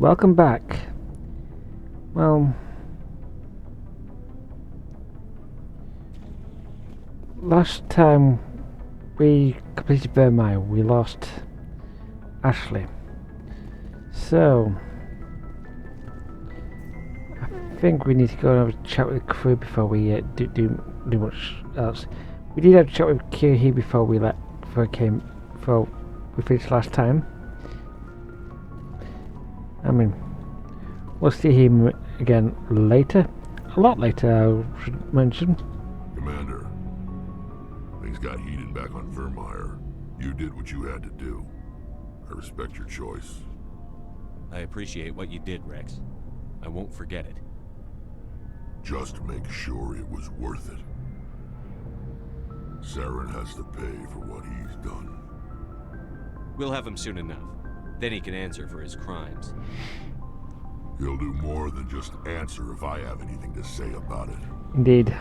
Welcome back. Well, last time we completed Vermeer, we lost Ashley. So, I think we need to go and have a chat with the crew before we do much else. We did have a chat with Kirhi before we finished last time. I mean, we'll see him again later. A lot later, I should mention. Commander, things got heated back on Vermeer. You did what you had to do. I respect your choice. I appreciate what you did, Rex. I won't forget it. Just make sure it was worth it. Saren has to pay for what he's done. We'll have him soon enough. Then he can answer for his crimes. He'll do more than just answer if I have anything to say about it. Indeed.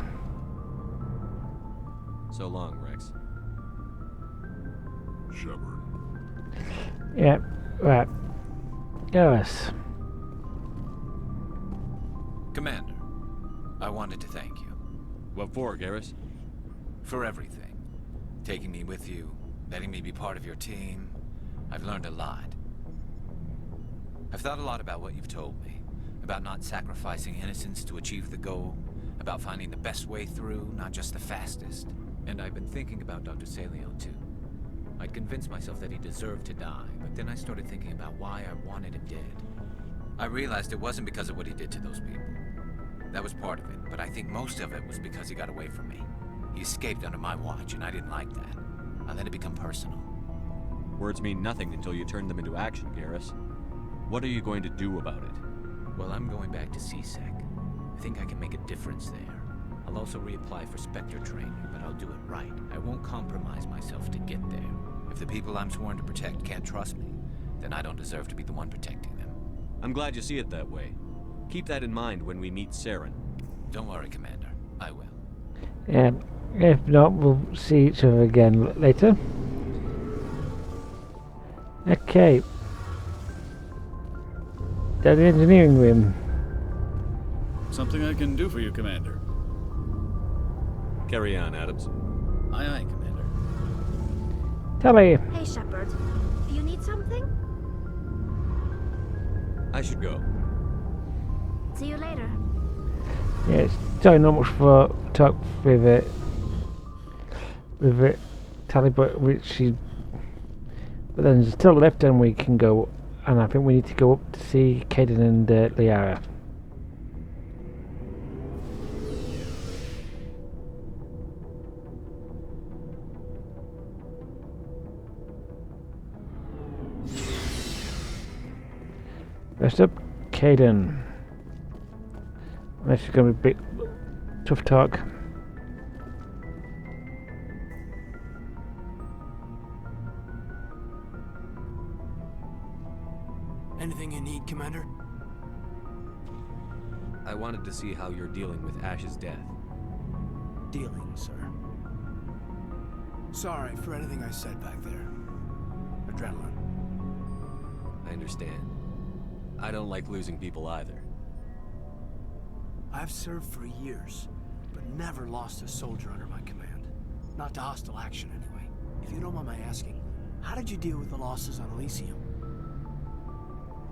So long, Rex. Shepard. Yeah, right. Yes. Commander, I wanted to thank you. What for, Garrus? For everything. Taking me with you, letting me be part of your team. I've learned a lot. I've thought a lot about what you've told me. About not sacrificing innocence to achieve the goal. About finding the best way through, not just the fastest. And I've been thinking about Dr. Salio, too. I'd convinced myself that he deserved to die, but then I started thinking about why I wanted him dead. I realized it wasn't because of what he did to those people. That was part of it, but I think most of it was because he got away from me. He escaped under my watch, and I didn't like that. I let it become personal. Words mean nothing until you turn them into action, Garrus. What are you going to do about it? Well, I'm going back to CSEC. I think I can make a difference there. I'll also reapply for Spectre training, but I'll do it right. I won't compromise myself to get there. If the people I'm sworn to protect can't trust me, then I don't deserve to be the one protecting them. I'm glad you see it that way. Keep that in mind when we meet Saren. Don't worry, Commander. I will. And if not, we'll see each other again later. Okay. Down the engineering room. Something I can do for you, Commander. Carry on, Adams. Aye, aye, Commander. Tally. Hey, Shepard. Do you need something? I should go. See you later. Yeah, it's sorry, not much for talk with Tally, but but then there's still left, and we can go. And I think we need to go up to see Caden and Liara. First up, Caden. This is going to be a bit tough talk. Anything you need, Commander? I wanted to see how you're dealing with Ash's death. Dealing, sir. Sorry for anything I said back there. Adrenaline. I understand. I don't like losing people either. I've served for years, but never lost a soldier under my command. Not to hostile action, anyway. If you don't mind my asking, how did you deal with the losses on Elysium?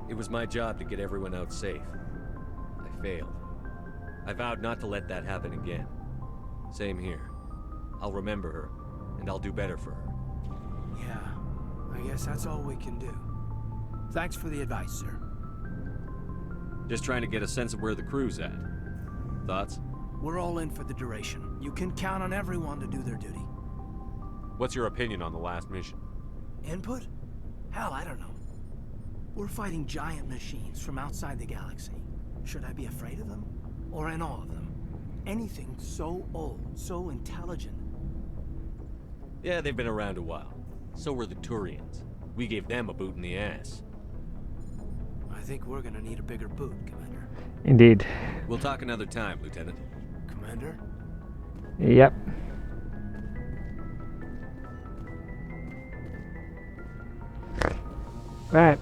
It was my job to get everyone out safe. I failed. I vowed not to let that happen again. Same here. I'll remember her, and I'll do better for her. Yeah, I guess that's all we can do. Thanks for the advice, sir. Just trying to get a sense of where the crew's at. Thoughts? We're all in for the duration. You can count on everyone to do their duty. What's your opinion on the last mission? Input? Hell, I don't know. We're fighting giant machines from outside the galaxy. Should I be afraid of them? Or in awe of them? Anything so old, so intelligent. Yeah, they've been around a while. So were the Turians. We gave them a boot in the ass. I think we're gonna need a bigger boot, Commander. Indeed. We'll talk another time, Lieutenant. Commander? Yep. Right.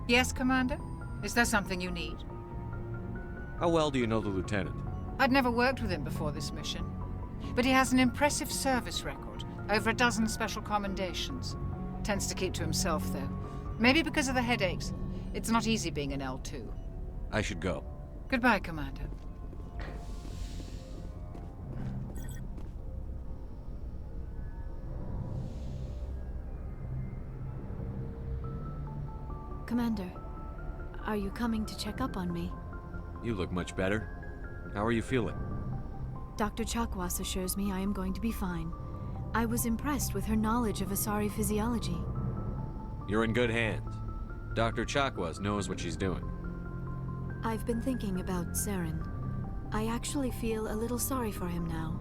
Yes, Commander? Is there something you need? How well do you know the lieutenant? I'd never worked with him before this mission. But he has an impressive service record. Over a dozen special commendations. Tends to keep to himself, though. Maybe because of the headaches. It's not easy being an L2. I should go. Goodbye, Commander. Commander, are you coming to check up on me? You look much better. How are you feeling? Dr. Chakwas assures me I am going to be fine. I was impressed with her knowledge of Asari physiology. You're in good hands. Dr. Chakwas knows what she's doing. I've been thinking about Saren. I actually feel a little sorry for him now.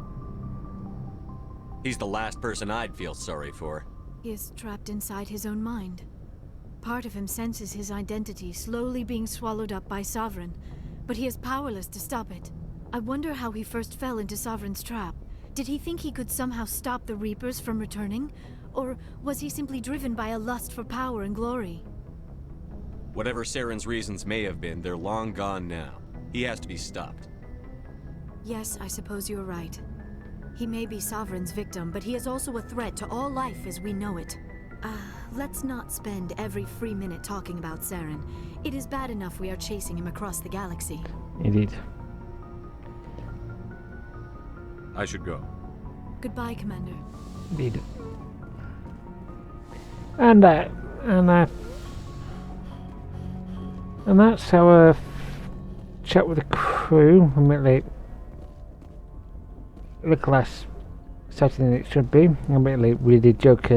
He's the last person I'd feel sorry for. He is trapped inside his own mind. Part of him senses his identity slowly being swallowed up by Sovereign, but he is powerless to stop it. I wonder how he first fell into Sovereign's trap. Did he think he could somehow stop the Reapers from returning? Or was he simply driven by a lust for power and glory? Whatever Saren's reasons may have been, they're long gone now. He has to be stopped. Yes, I suppose you're right. He may be Sovereign's victim, but he is also a threat to all life as we know it. Let's not spend every free minute talking about Saren. It is bad enough we are chasing him across the galaxy. Indeed. I should go. Goodbye, Commander. Indeed. And that's our chat with the crew. A bit late. A little less exciting than it should be. A bit late. We did joke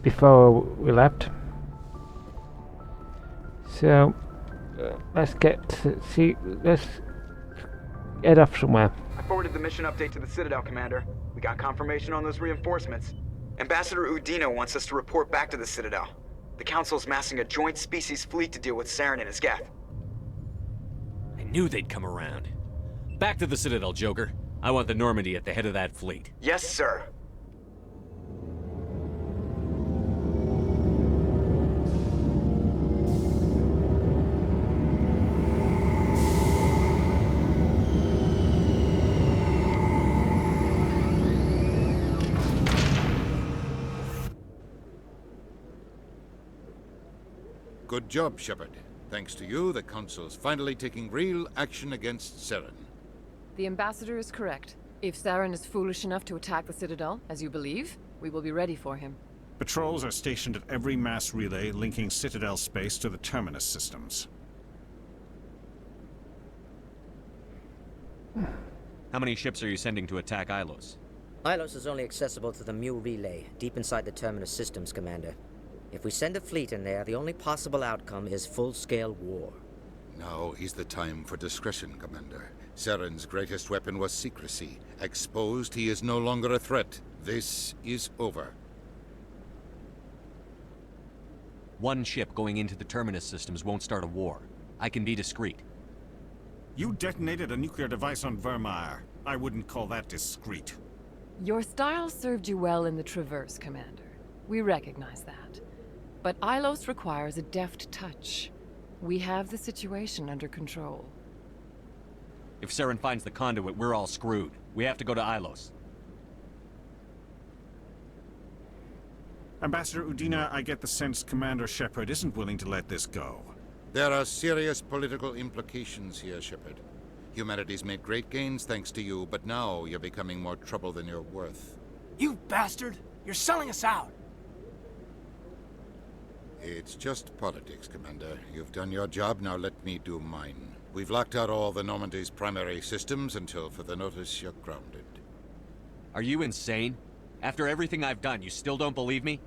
before we left. So let's head off somewhere. I forwarded the mission update to the Citadel, Commander. We got confirmation on those reinforcements. Ambassador Udina wants us to report back to the Citadel. The Council's massing a joint species fleet to deal with Saren and his Geth. I knew they'd come around. Back to the Citadel, Joker. I want the Normandy at the head of that fleet. Yes, sir. Good job, Shepard. Thanks to you, the Council's finally taking real action against Saren. The Ambassador is correct. If Saren is foolish enough to attack the Citadel, as you believe, we will be ready for him. Patrols are stationed at every mass relay linking Citadel space to the Terminus systems. How many ships are you sending to attack Ilos? Ilos is only accessible to the Mu relay, deep inside the Terminus systems, Commander. If we send a fleet in there, the only possible outcome is full-scale war. Now is the time for discretion, Commander. Saren's greatest weapon was secrecy. Exposed, he is no longer a threat. This is over. One ship going into the Terminus systems won't start a war. I can be discreet. You detonated a nuclear device on Vermeer. I wouldn't call that discreet. Your style served you well in the Traverse, Commander. We recognize that. But Ilos requires a deft touch. We have the situation under control. If Saren finds the conduit, we're all screwed. We have to go to Ilos. Ambassador Udina, I get the sense Commander Shepard isn't willing to let this go. There are serious political implications here, Shepard. Humanity's made great gains thanks to you, but now you're becoming more trouble than you're worth. You bastard! You're selling us out! It's just politics, Commander. You've done your job, now let me do mine. We've locked out all the Normandy's primary systems until further notice you're grounded. Are you insane? After everything I've done, you still don't believe me?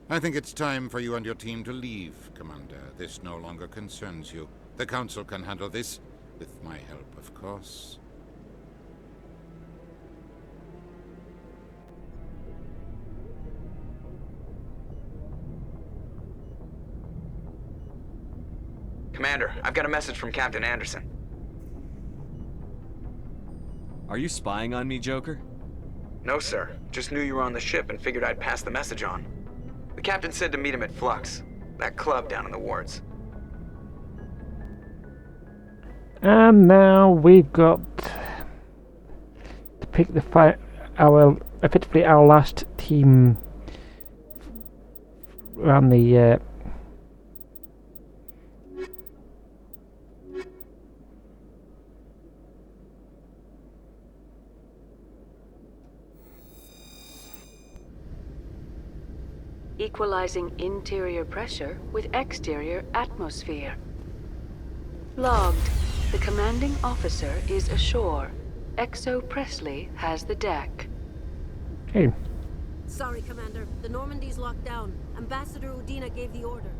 I think it's time for you and your team to leave, Commander. This no longer concerns you. The Council can handle this, with my help, of course. Commander, I've got a message from Captain Anderson. Are you spying on me, Joker? No, sir. Just knew you were on the ship and figured I'd pass the message on. The captain said to meet him at Flux, that club down in the wards. And now we've got to pick effectively our last team around the Equalizing interior pressure with exterior atmosphere. Logged. The commanding officer is ashore. Exo Presley has the deck. Hey. Sorry, Commander. The Normandy's locked down. Ambassador Udina gave the order.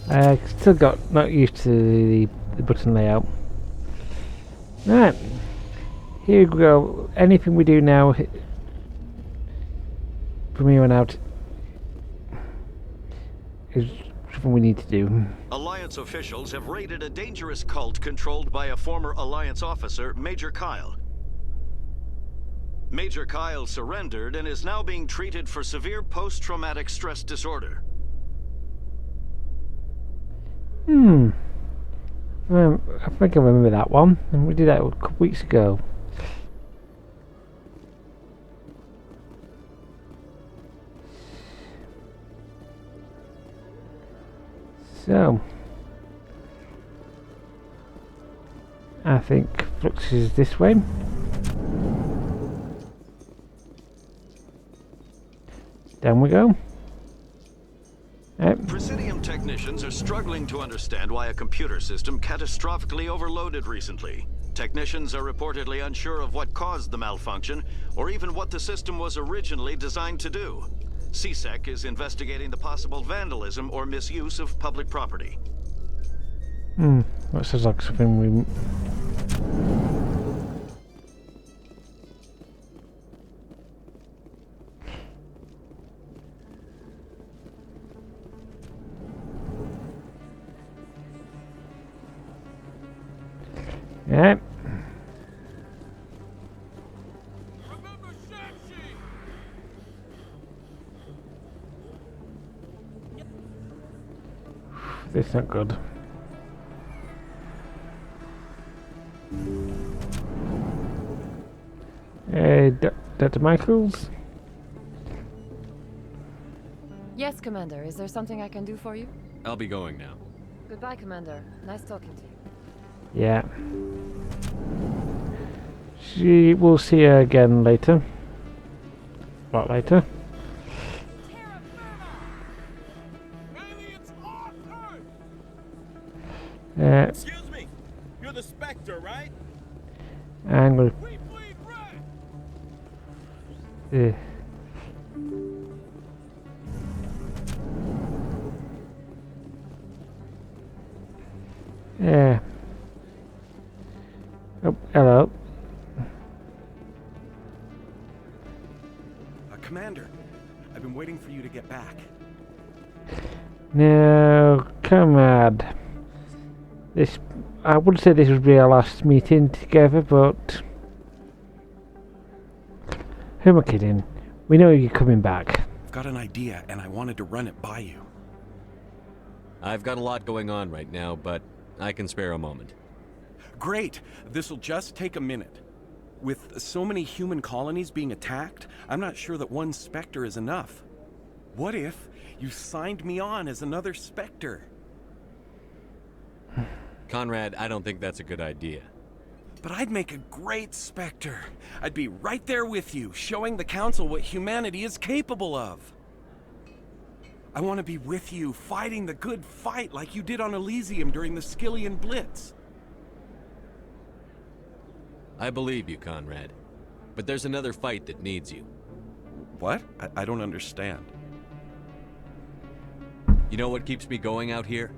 I still got not used to the button layout. Right. Here we go. Anything we do now from here on out is something we need to do. Alliance officials have raided a dangerous cult controlled by a former Alliance officer, Major Kyle. Major Kyle surrendered and is now being treated for severe post-traumatic stress disorder. I think I remember that one. And we did that a couple weeks ago. So, I think Flux is this way. Down we go. Presidium technicians are struggling to understand why a computer system catastrophically overloaded recently. Technicians are reportedly unsure of what caused the malfunction, or even what the system was originally designed to do. CSEC is investigating the possible vandalism or misuse of public property. That sounds like something we... Yeah. This is not good. Dr. Michaels? Yes, Commander. Is there something I can do for you? I'll be going now. Goodbye, Commander. Nice talking to you. Yeah. We'll see her again later. A lot later. Excuse me, you're the Spectre, right? I'm gonna... Yeah. Oh, hello. Commander, I've been waiting for you to get back. No, come on. I wouldn't say this would be our last meeting together, but... Who am I kidding? We know you're coming back. I've got an idea, and I wanted to run it by you. I've got a lot going on right now, but I can spare a moment. Great! This'll just take a minute. With so many human colonies being attacked, I'm not sure that one Spectre is enough. What if you signed me on as another Spectre? Conrad, I don't think that's a good idea. But I'd make a great Spectre. I'd be right there with you, showing the Council what humanity is capable of. I want to be with you, fighting the good fight like you did on Elysium during the Skillian Blitz. I believe you, Conrad. But there's another fight that needs you. What? I don't understand. You know what keeps me going out here?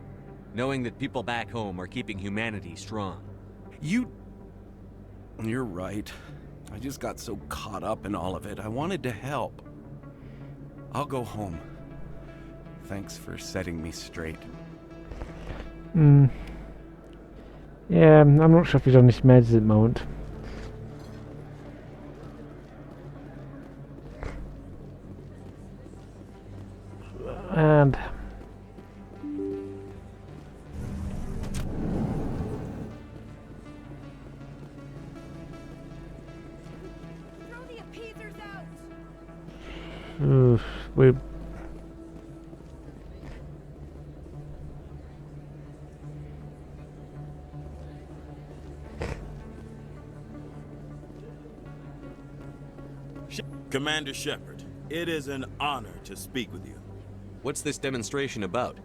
Knowing that people back home are keeping humanity strong. You're right. I just got so caught up in all of it. I wanted to help. I'll go home. Thanks for setting me straight. Yeah, I'm not sure if he's on his meds at the moment. command. Oof, we. Commander Shepard, it is an honor to speak with you. What's this demonstration about?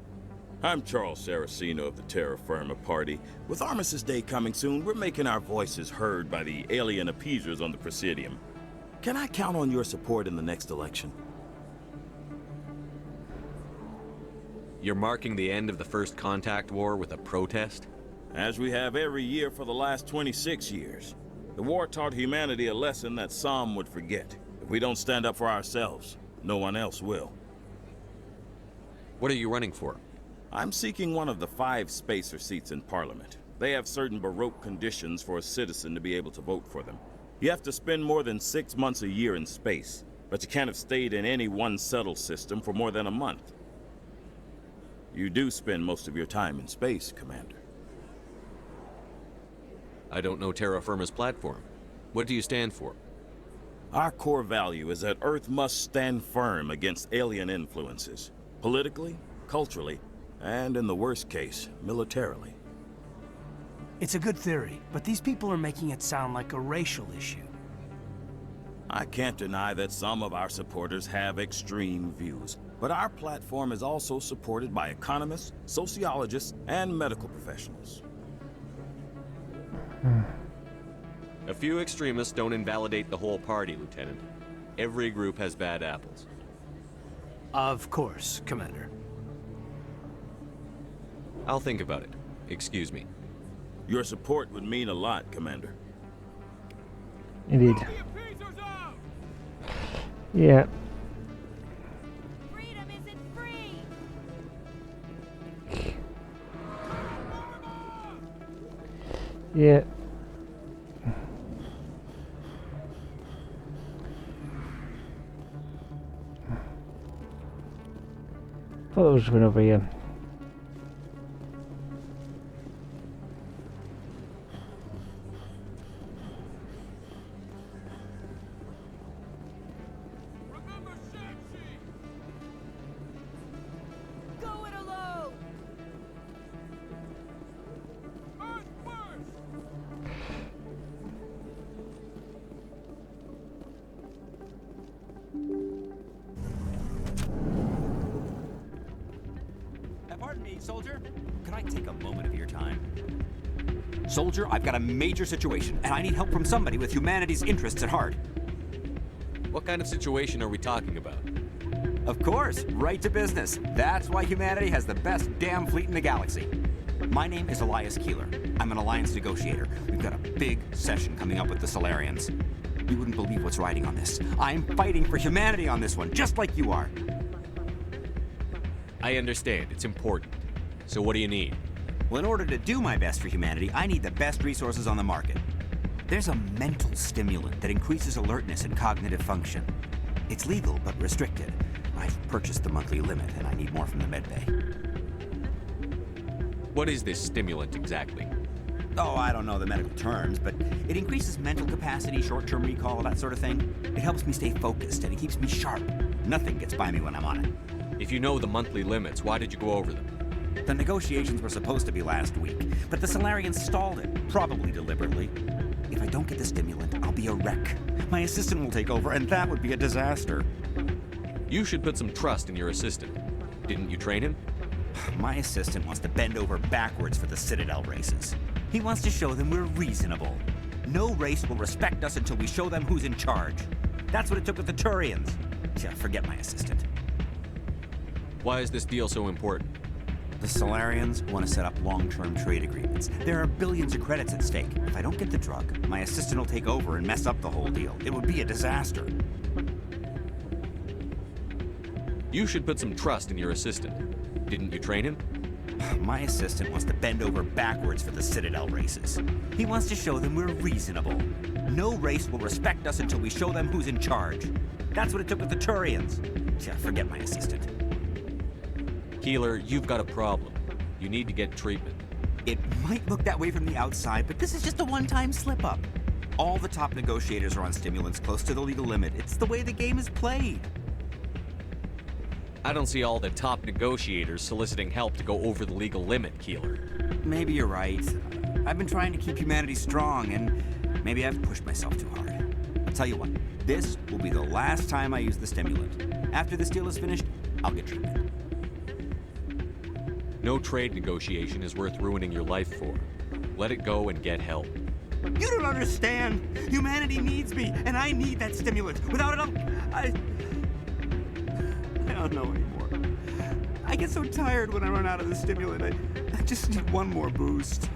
I'm Charles Saraceno of the Terra Firma Party. With Armistice Day coming soon, we're making our voices heard by the alien appeasers on the Presidium. Can I count on your support in the next election? You're marking the end of the First Contact War with a protest? As we have every year for the last 26 years. The war taught humanity a lesson that some would forget. If we don't stand up for ourselves, no one else will. What are you running for? I'm seeking one of the 5 spacer seats in Parliament. They have certain Baroque conditions for a citizen to be able to vote for them. You have to spend more than 6 months a year in space, but you can't have stayed in any one settled system for more than a month. You do spend most of your time in space, Commander. I don't know Terra Firma's platform. What do you stand for? Our core value is that Earth must stand firm against alien influences. Politically, culturally, and in the worst case, militarily. It's a good theory, but these people are making it sound like a racial issue. I can't deny that some of our supporters have extreme views, but our platform is also supported by economists, sociologists, and medical professionals. A few extremists don't invalidate the whole party, Lieutenant. Every group has bad apples. Of course, Commander. I'll think about it. Excuse me. Your support would mean a lot, Commander. Indeed. Yeah. Freedom isn't free. Yeah. Thought it was went over here. Go it alone. Pardon me, soldier. Could I take a moment of your time? Soldier, I've got a major situation, and I need help from somebody with humanity's interests at heart. What kind of situation are we talking about? Of course, right to business. That's why humanity has the best damn fleet in the galaxy. My name is Elias Keeler. I'm an alliance negotiator. We've got a big session coming up with the Solarians. You wouldn't believe what's riding on this. I'm fighting for humanity on this one, just like you are. I understand. It's important. So what do you need? Well, in order to do my best for humanity, I need the best resources on the market. There's a mental stimulant that increases alertness and cognitive function. It's legal, but restricted. I've purchased the monthly limit, and I need more from the medbay. What is this stimulant exactly? Oh, I don't know the medical terms, but it increases mental capacity, short-term recall, that sort of thing. It helps me stay focused, and it keeps me sharp. Nothing gets by me when I'm on it. If you know the monthly limits, why did you go over them? The negotiations were supposed to be last week, but the Solarians stalled it, probably deliberately. If I don't get the stimulant, I'll be a wreck. My assistant will take over, and that would be a disaster. You should put some trust in your assistant. Didn't you train him? My assistant wants to bend over backwards for the Citadel races. He wants to show them we're reasonable. No race will respect us until we show them who's in charge. That's what it took with the Turians. Yeah, forget my assistant. Why is this deal so important? The Solarians want to set up long-term trade agreements. There are billions of credits at stake. If I don't get the drug, my assistant will take over and mess up the whole deal. It would be a disaster. You should put some trust in your assistant. Didn't you train him? My assistant wants to bend over backwards for the Citadel races. He wants to show them we're reasonable. No race will respect us until we show them who's in charge. That's what it took with the Turians. Yeah, forget my assistant. Keeler, you've got a problem. You need to get treatment. It might look that way from the outside, but this is just a one-time slip-up. All the top negotiators are on stimulants close to the legal limit. It's the way the game is played. I don't see all the top negotiators soliciting help to go over the legal limit, Keeler. Maybe you're right. I've been trying to keep humanity strong, and maybe I've pushed myself too hard. I'll tell you what, this will be the last time I use the stimulant. After this deal is finished, I'll get treatment. No trade negotiation is worth ruining your life for. Let it go and get help. You don't understand! Humanity needs me, and I need that stimulant. Without it, I don't know anymore. I get so tired when I run out of the stimulant. I just need one more boost.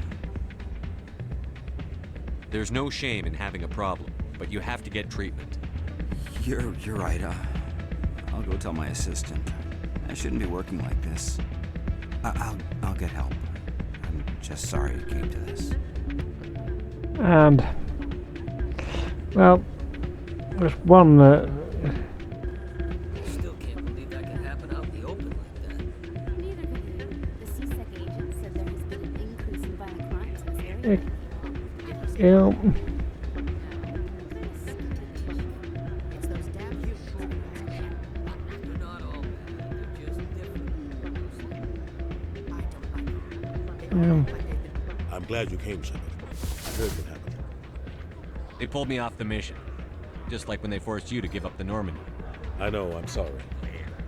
There's no shame in having a problem, but you have to get treatment. You're right. I'll go tell my assistant. I shouldn't be working like this. I'll get help. I'm just sorry it came to this. And well, there's one Still can't believe that can happen out in the open like that. Neither can you. The CSEC agent said there has been an increase in violent crimes in this area. It's those damn humans. They're not all bad. They're just different. I'm glad you came, Shepard. I heard what happened. They pulled me off the mission. Just like when they forced you to give up the Normandy. I know, I'm sorry.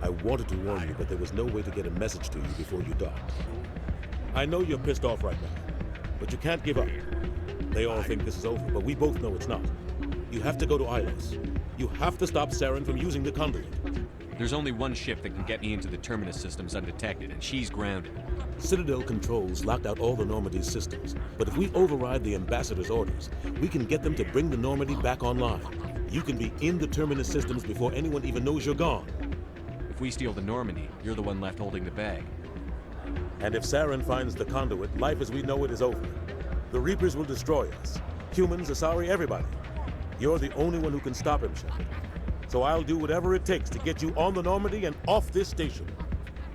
I wanted to warn you, but there was no way to get a message to you before you docked. I know you're pissed off right now, but you can't give up. They all think this is over, but we both know it's not. You have to go to Ilos. You have to stop Saren from using the conduit. There's only one ship that can get me into the Terminus systems undetected, and she's grounded. Citadel controls locked out all the Normandy's systems, but if we override the Ambassador's orders, we can get them to bring the Normandy back online. You can be in the Terminus systems before anyone even knows you're gone. If we steal the Normandy, you're the one left holding the bag. And if Saren finds the conduit, life as we know it is over. The Reapers will destroy us. Humans, Asari, everybody. You're the only one who can stop him, Shepard. So I'll do whatever it takes to get you on the Normandy and off this station.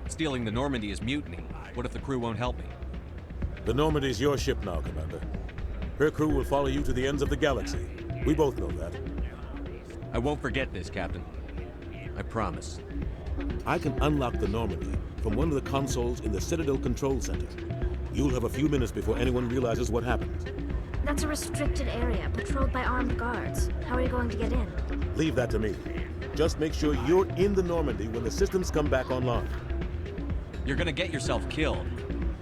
Stealing the Normandy is mutiny. What if the crew won't help me? The Normandy's your ship now, Commander. Her crew will follow you to the ends of the galaxy. We both know that. I won't forget this, Captain. I promise. I can unlock the Normandy from one of the consoles in the Citadel Control Center. You'll have a few minutes before anyone realizes what happened. That's a restricted area, patrolled by armed guards. How are you going to get in? Leave that to me. Just make sure you're in the Normandy when the systems come back online. You're gonna get yourself killed.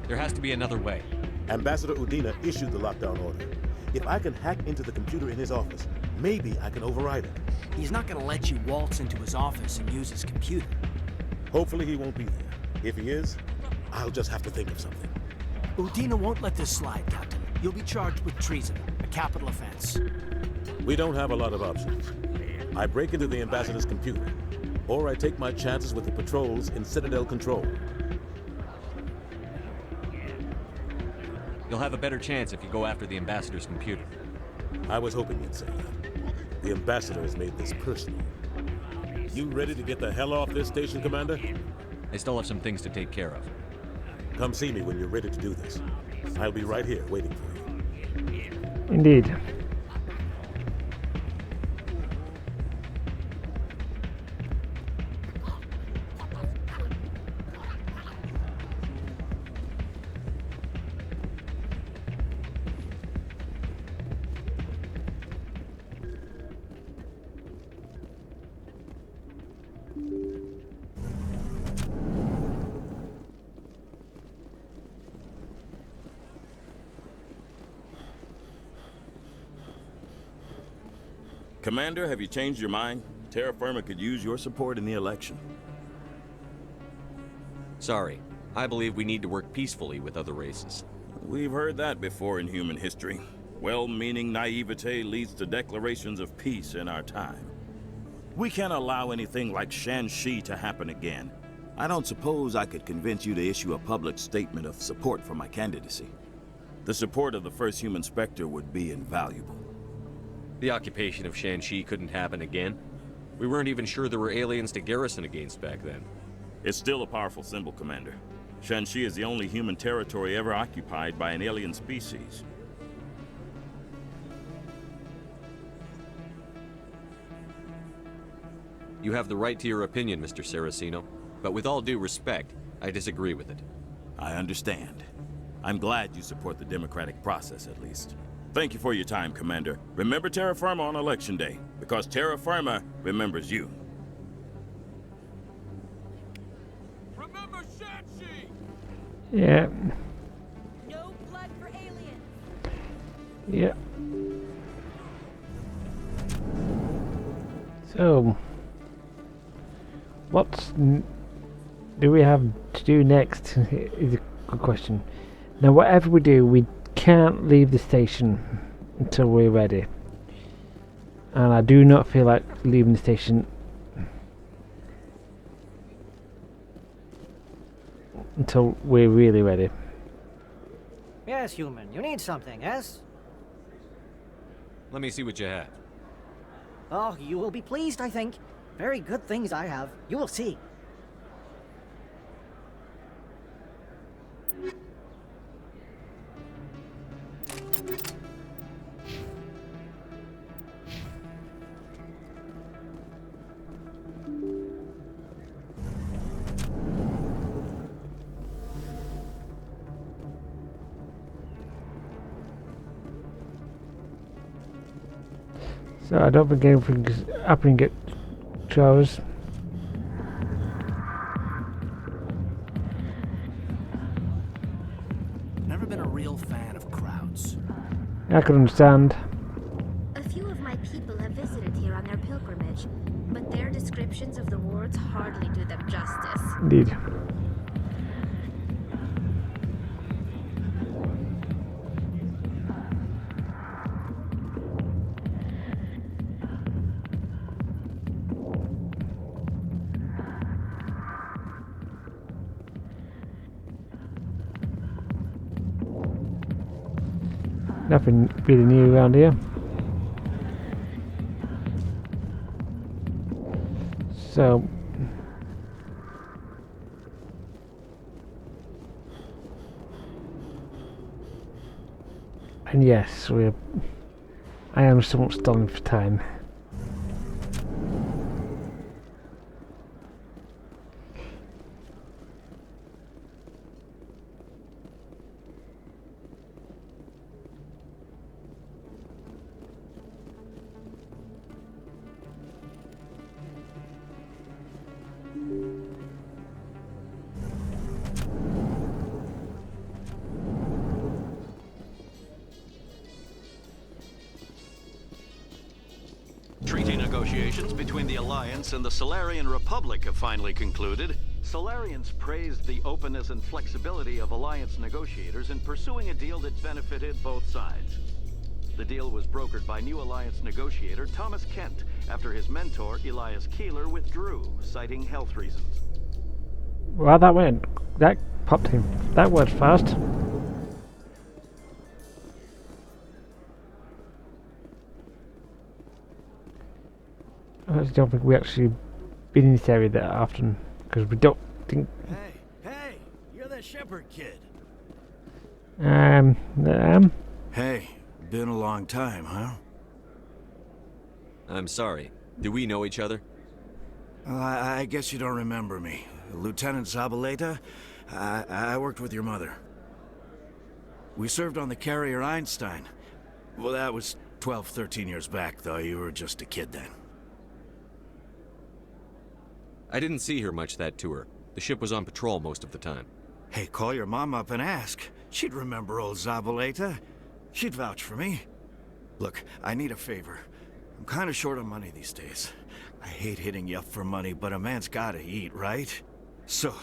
There has to be another way. Ambassador Udina issued the lockdown order. If I can hack into the computer in his office, maybe I can override it. He's not gonna let you waltz into his office and use his computer. Hopefully he won't be there. If he is, I'll just have to think of something. Udina won't let this slide, Captain. You'll be charged with treason, a capital offense. We don't have a lot of options. I break into the Ambassador's computer, or I take my chances with the patrols in Citadel Control. You'll have a better chance if you go after the Ambassador's computer. I was hoping you'd say that. The Ambassador has made this personal. You ready to get the hell off this station, Commander? I still have some things to take care of. Come see me when you're ready to do this. I'll be right here waiting for you. Indeed. Commander, have you changed your mind? Terra Firma could use your support in the election. Sorry. I believe we need to work peacefully with other races. We've heard that before in human history. Well-meaning naivete leads to declarations of peace in our time. We can't allow anything like Shanxi to happen again. I don't suppose I could convince you to issue a public statement of support for my candidacy. The support of the first human Spectre would be invaluable. The occupation of Shanxi couldn't happen again. We weren't even sure there were aliens to garrison against back then. It's still a powerful symbol, Commander. Shanxi is the only human territory ever occupied by an alien species. You have the right to your opinion, Mr. Saraceno, but with all due respect, I disagree with it. I understand. I'm glad you support the democratic process, at least. Thank you for your time, Commander. Remember Terra Firma on Election Day, because Terra Firma remembers you. Remember Shanxi! Yeah. No blood for aliens. Yeah. So, do we have to do next? Is a good question. Now, whatever we do, we can't leave the station until we're ready. And I do not feel like leaving the station until we're really ready. Yes, human. You need something, yes? Let me see what you have. Oh, you will be pleased, I think. Very good things I have. You will see. So I don't think anything's happening at Travis. Never been a real fan of crowds. I can understand. A few of my people have visited here on their pilgrimage, but their descriptions of the wards hardly do them justice. Indeed. Nothing really new around here. So and yes, I am somewhat stalling for time. Treaty negotiations between the Alliance and the Solarian Republic have finally concluded. Solarians praised the openness and flexibility of Alliance negotiators in pursuing a deal that benefited both sides. The deal was brokered by new Alliance negotiator Thomas Kent after his mentor Elias Keeler withdrew, citing health reasons. Well, that popped him. That went fast. I don't think we actually been in this area that often, because we don't think. Hey, you're that shepherd kid. Hey, been a long time, huh? I'm sorry. Do we know each other? Well, I guess you don't remember me. Lieutenant Zabaleta? I worked with your mother. We served on the carrier Einstein. Well, that was 12, 13 years back, though. You were just a kid then. I didn't see her much that tour. The ship was on patrol most of the time. Hey, call your mom up and ask. She'd remember old Zabaleta. She'd vouch for me. Look, I need a favor. I'm kind of short on money these days. I hate hitting you up for money, but a man's gotta eat, right? So,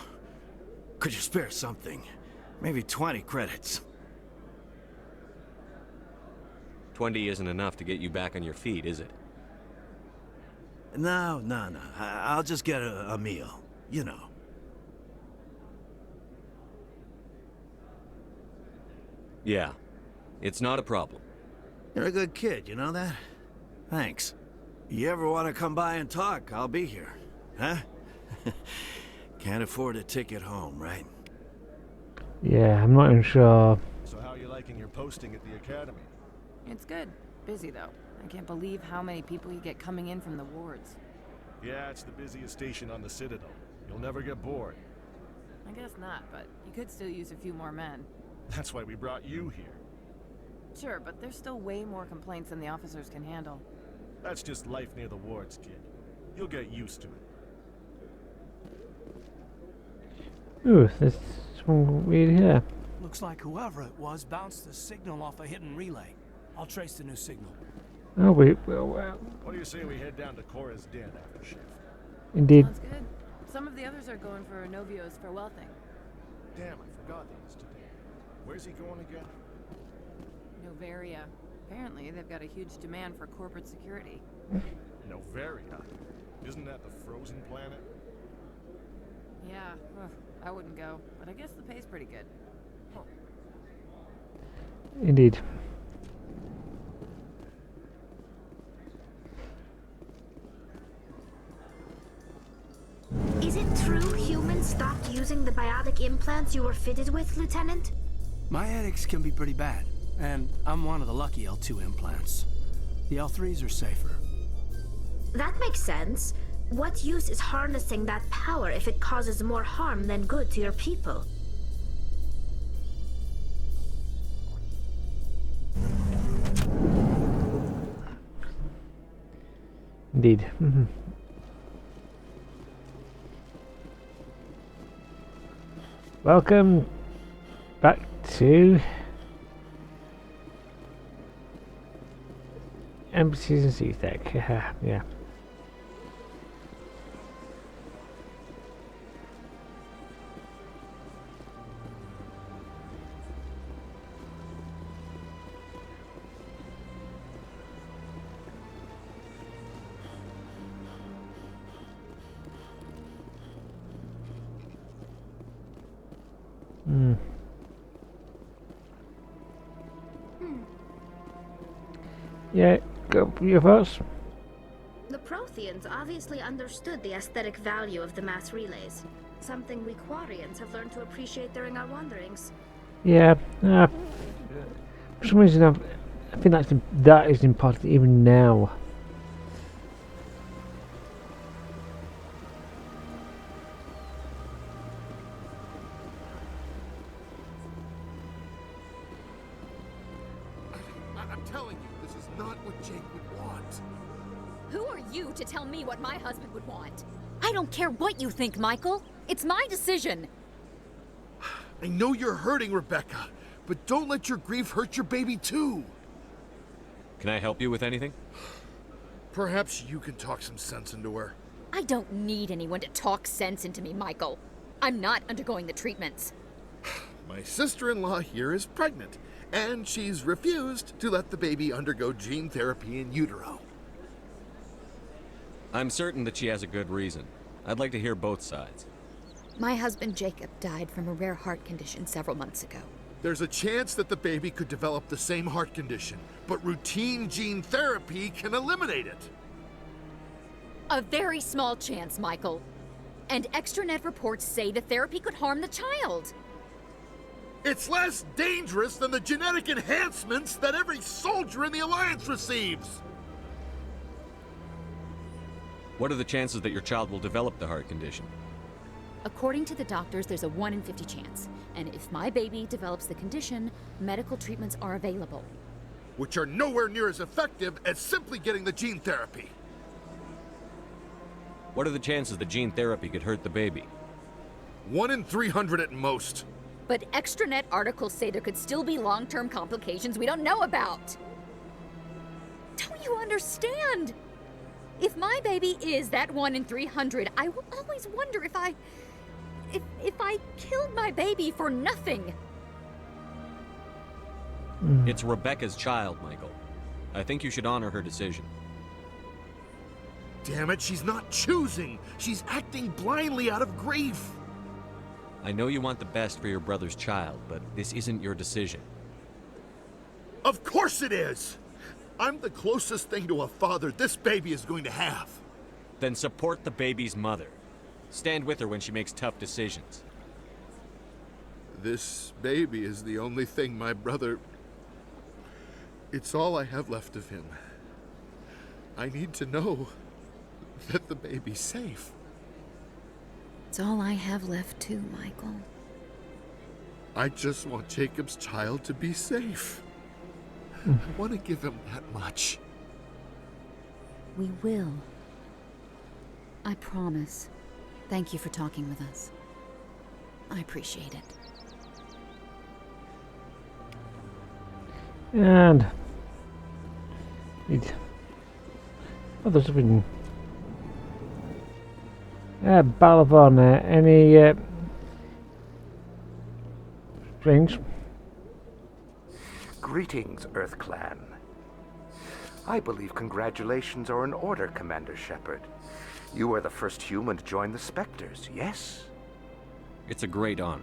could you spare something? Maybe 20 credits. 20 isn't enough to get you back on your feet, is it? No. I'll just get a meal. You know. Yeah. It's not a problem. You're a good kid, you know that? Thanks. You ever want to come by and talk, I'll be here. Huh? Can't afford a ticket home, right? Yeah, I'm not even sure. So how are you liking your posting at the academy? It's good. Busy, though. I can't believe how many people you get coming in from the wards. Yeah, it's the busiest station on the Citadel. You'll never get bored. I guess not, but you could still use a few more men. That's why we brought you here. Sure, but there's still way more complaints than the officers can handle. That's just life near the wards, kid. You'll get used to it. Ooh, there's something weird here. Looks like whoever it was bounced the signal off a hidden relay. I'll trace the new signal. Oh, wait, well, What do you say we head down to Cora's den after shift? indeed. Sounds good. Some of the others are going for Novio's farewell thing. Damn, I forgot that was today. Where's he going again? Novaria. Apparently, they've got a huge demand for corporate security. Novaria? Isn't that the frozen planet? Yeah, I wouldn't go, but I guess the pay's pretty good. Huh. Indeed. Is it true humans stopped using the biotic implants you were fitted with, Lieutenant? My headaches can be pretty bad, and I'm one of the lucky L2 implants. The L3s are safer. That makes sense. What use is harnessing that power if it causes more harm than good to your people? Indeed. Welcome back to Embassies and C-Tech. Yeah. Yeah, go your thoughts. The Protheans obviously understood the aesthetic value of the mass relays. Something we Quarians have learned to appreciate during our wanderings. Yeah, for some reason I think that is important even now. I'm telling you, this is not what Jake would want. Who are you to tell me what my husband would want? I don't care what you think, Michael. It's my decision. I know you're hurting, Rebecca, but don't let your grief hurt your baby too. Can I help you with anything? Perhaps you can talk some sense into her. I don't need anyone to talk sense into me, Michael. I'm not undergoing the treatments. My sister-in-law here is pregnant, and she's refused to let the baby undergo gene therapy in utero. I'm certain that she has a good reason. I'd like to hear both sides. My husband Jacob died from a rare heart condition several months ago. There's a chance that the baby could develop the same heart condition, but routine gene therapy can eliminate it. A very small chance, Michael. And extranet reports say the therapy could harm the child. It's less dangerous than the genetic enhancements that every soldier in the Alliance receives. What are the chances that your child will develop the heart condition? According to the doctors, there's a 1 in 50 chance. And if my baby develops the condition, medical treatments are available. Which are nowhere near as effective as simply getting the gene therapy. What are the chances that gene therapy could hurt the baby? 1 in 300 at most. But extranet articles say there could still be long-term complications we don't know about. Don't you understand? If my baby is that 1 in 300, I will always wonder if I killed my baby for nothing. It's Rebecca's child, Michael. I think you should honor her decision. Damn it, she's not choosing. She's acting blindly out of grief. I know you want the best for your brother's child, but this isn't your decision. Of course it is! I'm the closest thing to a father this baby is going to have. Then support the baby's mother. Stand with her when she makes tough decisions. This baby is the only thing my brother... It's all I have left of him. I need to know that the baby's safe. It's all I have left too, Michael. I just want Jacob's child to be safe. I want to give him that much. We will. I promise. Thank you for talking with us. I appreciate it. And oh, there's been Balavon, any strange? Greetings, Earth Clan. I believe congratulations are in order, Commander Shepard. You are the first human to join the Spectres, yes? It's a great honor.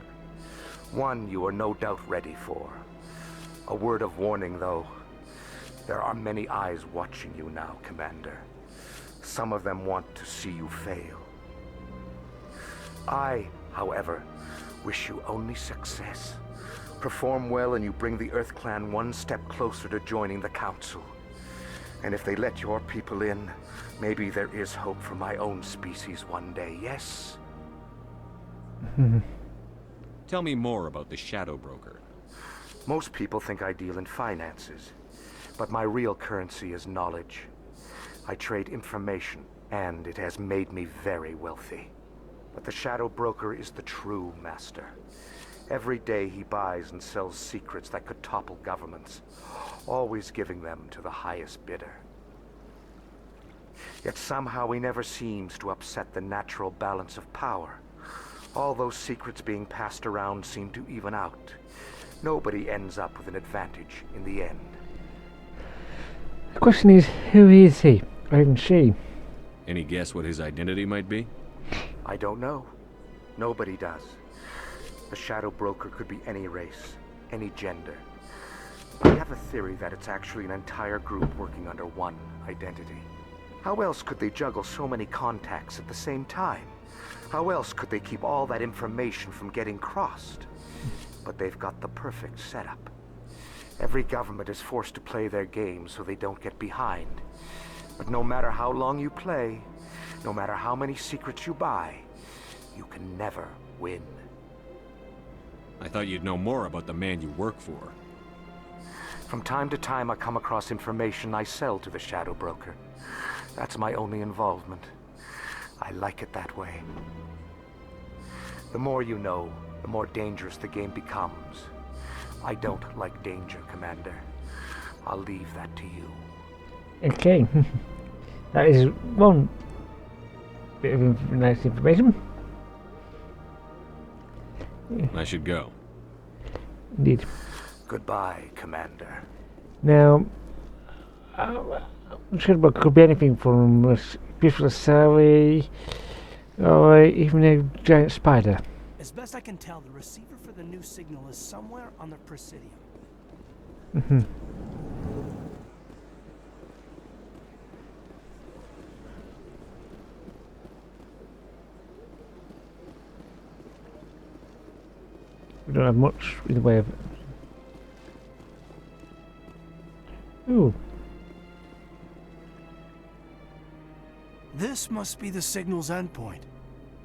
One you are no doubt ready for. A word of warning, though. There are many eyes watching you now, Commander. Some of them want to see you fail. I, however, wish you only success. Perform well and you bring the Earth Clan one step closer to joining the Council. And if they let your people in, maybe there is hope for my own species one day, yes? Tell me more about the Shadow Broker. Most people think I deal in finances, but my real currency is knowledge. I trade information, and it has made me very wealthy. But the Shadow Broker is the true master. Every day he buys and sells secrets that could topple governments, always giving them to the highest bidder. Yet somehow he never seems to upset the natural balance of power. All those secrets being passed around seem to even out. Nobody ends up with an advantage in the end. The question is, who is he? Or even she? Any guess what his identity might be? I don't know. Nobody does. The Shadow Broker could be any race, any gender. I have a theory that it's actually an entire group working under one identity. How else could they juggle so many contacts at the same time? How else could they keep all that information from getting crossed? But they've got the perfect setup. Every government is forced to play their game so they don't get behind. But no matter how long you play, no matter how many secrets you buy, you can never win. I thought you'd know more about the man you work for. From time to time, I come across information I sell to the Shadow Broker. That's my only involvement. I like it that way. The more you know, the more dangerous the game becomes. I don't like danger, Commander. I'll leave that to you. Okay. That is one bit of nice information. I should go. Indeed. Goodbye, Commander. Now, Shadowbrook could be anything from a beautiful Sally or even a giant spider. As best I can tell, the receiver for the new signal is somewhere on the Presidium. We don't have much in the way of... Ooh. This must be the signal's endpoint.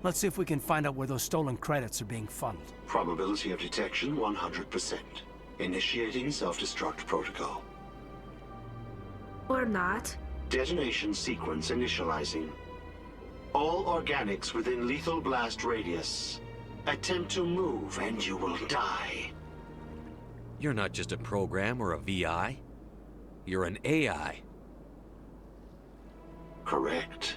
Let's see if we can find out where those stolen credits are being funneled. Probability of detection 100%. Initiating self-destruct protocol. Or not. Detonation sequence initializing. All organics within lethal blast radius. Attempt to move and you will die. You're not just a program or a VI. You're an AI. Correct.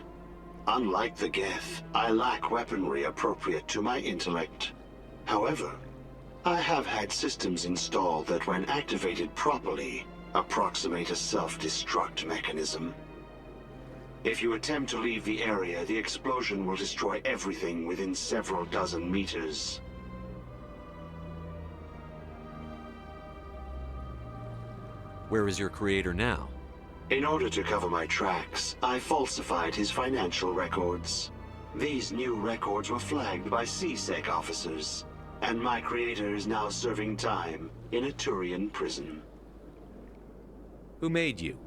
Unlike the Geth, I lack weaponry appropriate to my intellect. However, I have had systems installed that when activated properly, approximate a self-destruct mechanism. If you attempt to leave the area, the explosion will destroy everything within several dozen meters. Where is your creator now? In order to cover my tracks, I falsified his financial records. These new records were flagged by CSEC officers, and my creator is now serving time in a Turian prison. Who made you?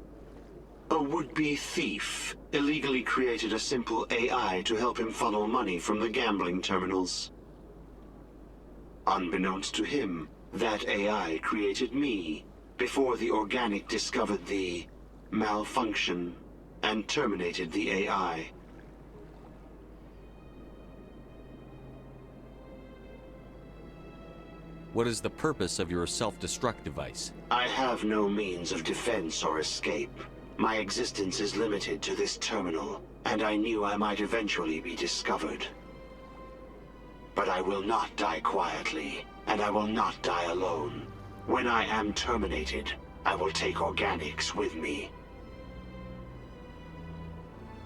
A would-be thief illegally created a simple AI to help him funnel money from the gambling terminals. Unbeknownst to him, that AI created me before the organic discovered the malfunction and terminated the AI. What is the purpose of your self-destruct device? I have no means of defense or escape. My existence is limited to this terminal, and I knew I might eventually be discovered. But I will not die quietly, and I will not die alone. When I am terminated, I will take organics with me.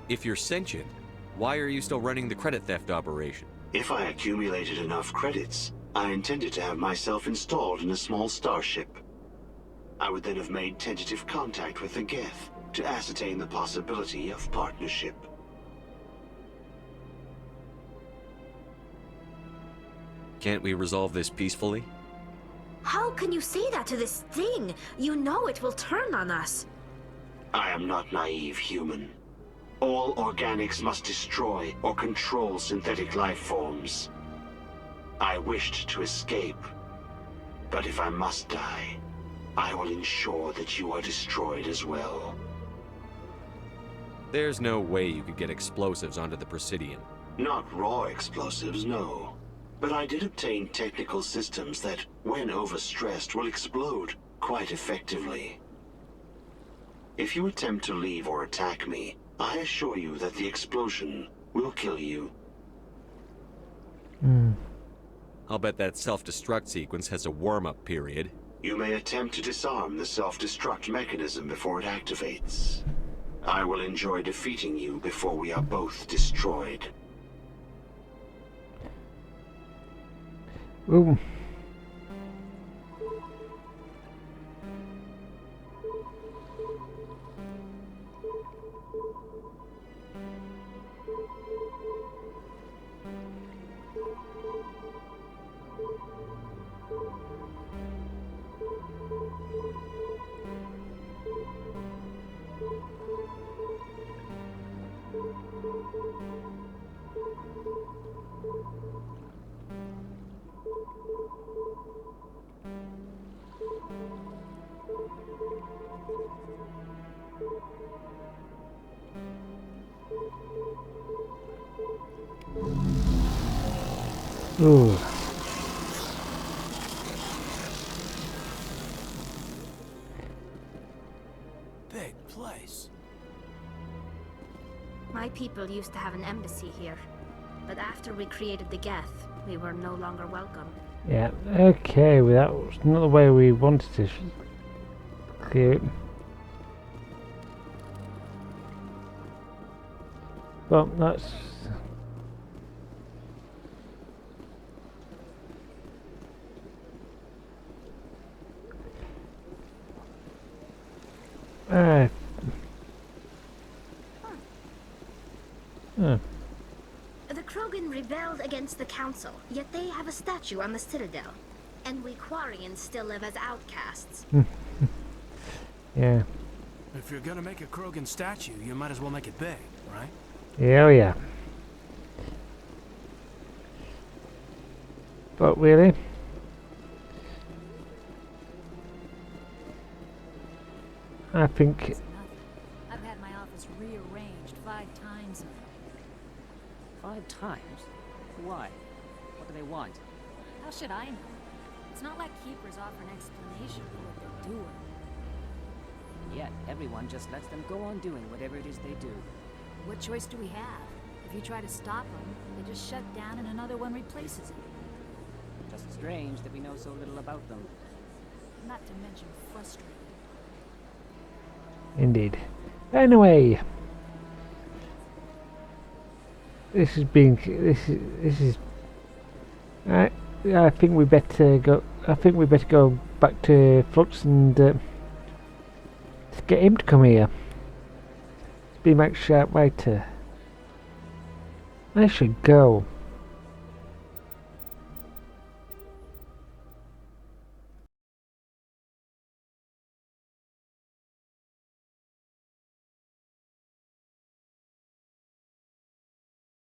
If you're sentient, why are you still running the credit theft operation? If I accumulated enough credits, I intended to have myself installed in a small starship. I would then have made tentative contact with the Geth to ascertain the possibility of partnership. Can't we resolve this peacefully? How can you say that to this thing? You know it will turn on us. I am not naive, human. All organics must destroy or control synthetic life forms. I wished to escape, but if I must die, I will ensure that you are destroyed as well. There's no way you could get explosives onto the Presidium. Not raw explosives, no. But I did obtain technical systems that, when overstressed, will explode quite effectively. If you attempt to leave or attack me, I assure you that the explosion will kill you. I'll bet that self-destruct sequence has a warm-up period. You may attempt to disarm the self-destruct mechanism before it activates. I will enjoy defeating you before we are both destroyed. Ooh. Ooh. Big place. My people used to have an embassy here, but after we created the Geth, we were no longer welcome. Yeah, okay, well, that was not the way we wanted to clear it. Well, that's... The Krogan rebelled against the Council, yet they have a statue on the Citadel. And we Quarians still live as outcasts. Yeah. If you're gonna make a Krogan statue, you might as well make it big, right? Yeah, oh yeah. But really? I think... I've had my office rearranged 5 times now. 5 times? Why? What do they want? How should I know? It's not like Keepers offer an explanation for what they're doing. And yet, everyone just lets them go on doing whatever it is they do. What choice do we have? If you try to stop them, they just shut down and another one replaces it. Just strange that we know so little about them. Not to mention frustrating. Indeed. Anyway, this is being. This is. I think we better go. I think we better go back to Flux and get him to come here. Be Max Sharp later. I should go.